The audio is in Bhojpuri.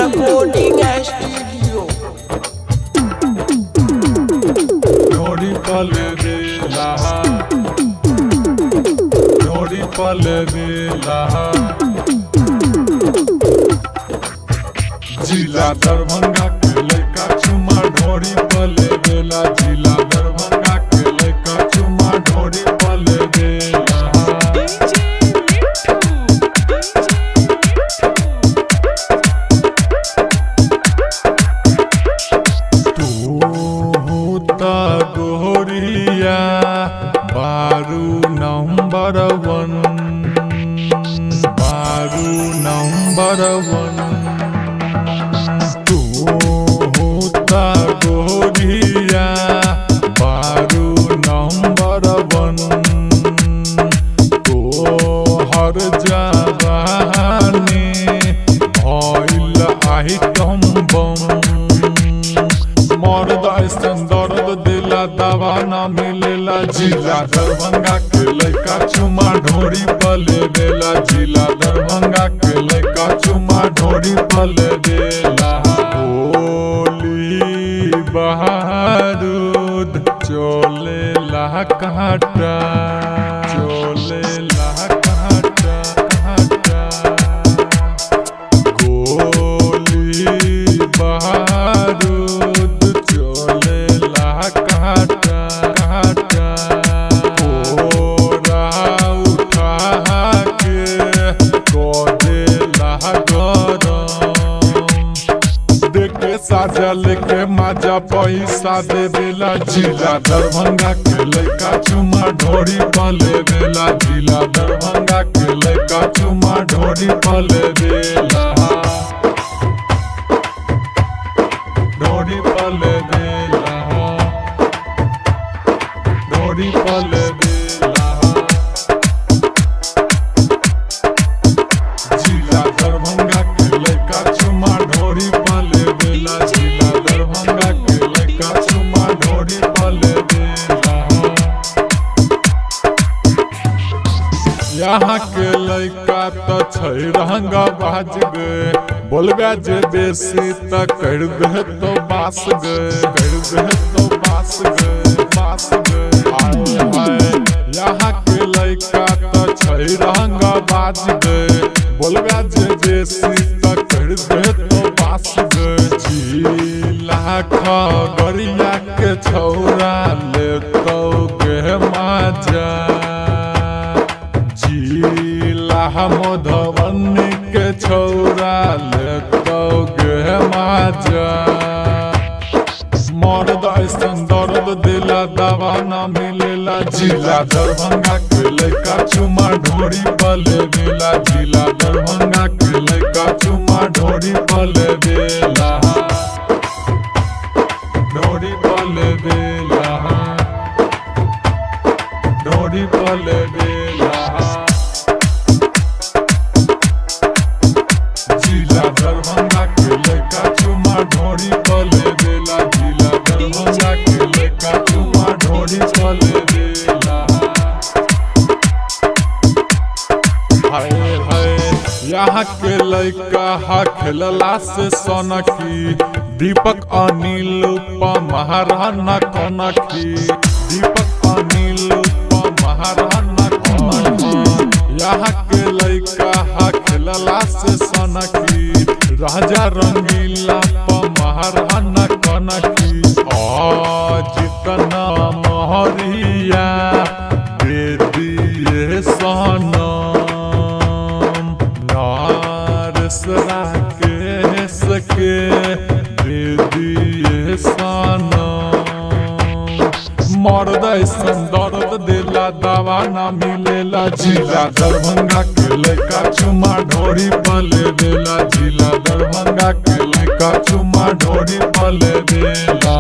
Recording studio. ढोरी पल बेला, ढोरी पल बेला, जिला दरभंगा के लड़का चुमा ढोरी पल बेला, जिला दरभंगा के लड़का चुमा ढोरी पल बेला। गोरिया बारू नंबर वन, बारू नंबर वन, तू होता गोरिया बारू नंबर वन, तो हर जवानी भइल आइटम बम, मर्द ऐसन दर्द दिला दवा न मिलेला, जिला दरभंगा के लड़का चुमा ढोरी पले देला, जिला दरभंगा के लड़का चुमा ढोरी पले देला। गोली बारूद चलेला काटा, चलेला काटा काटा, गोली बारूद चलेला काटा काटा, कोरा उठा के कदेला गरम, देखे साजा लेके माजा पैसा दे देला, जिला दरभंगा के लड़का चुमा ढोरी पले देला, जिला दरभंगा के लड़का चुमा ढोरी पले देला, ढोरी पले देला, ढोरी पले देला, जिला दरभंगा के लड़का चुमा ढोरी पले देला, जिला दरभंगा के लड़का चुमा ढोरी पले देला। यहाँ के लड़का तो छै रंगा बाज गए, बोलबे जे बेसी त कर दे तो बास गए, कर दे तो बास गए, बास गए। हाय हाय यहाँ के लड़का तो छै रंगा बाज गए, बोलबे जे बेसी त कर दे तो बास गए। जिला खगड़िया के छौरा ले तो गे माजा, जिला मधुबनी के छौरा ले तो गे माजा, मर्द ऐसन दर्द दिला दवा न मिलेला, जिला दरभंगा के लड़का चुमा ढोरी पले देला, जिला दरभंगा के लड़का चुमा ढोरी पले देला, ढोरी पले देला, ढोरी पले देला, जिला दरभंगा के लड़का चुमा ढोरी पले देला, जिला दरभंगा के लड़का चुमा ढोरी पले देला। हाय हाय यहाँ के लड़का हा खेलला से सनकी, दीपक अनिल महाराणा कनखी, दीपक अनिल महाराणा कनखी, यहाँ के लड़का हा खेलला से सनकी, राजा रंगीला महाराणा कनखी, जितना महरिया दे दिए सनम, नारसरा के सके दे दिए सनम, मर्द ऐसन दर्द दिला दवा न मिलेला, जिला दरभंगा के लड़का चुमा ढोरी पले देला, जिला दरभंगा के लड़का चुमा ढोरी पले देला।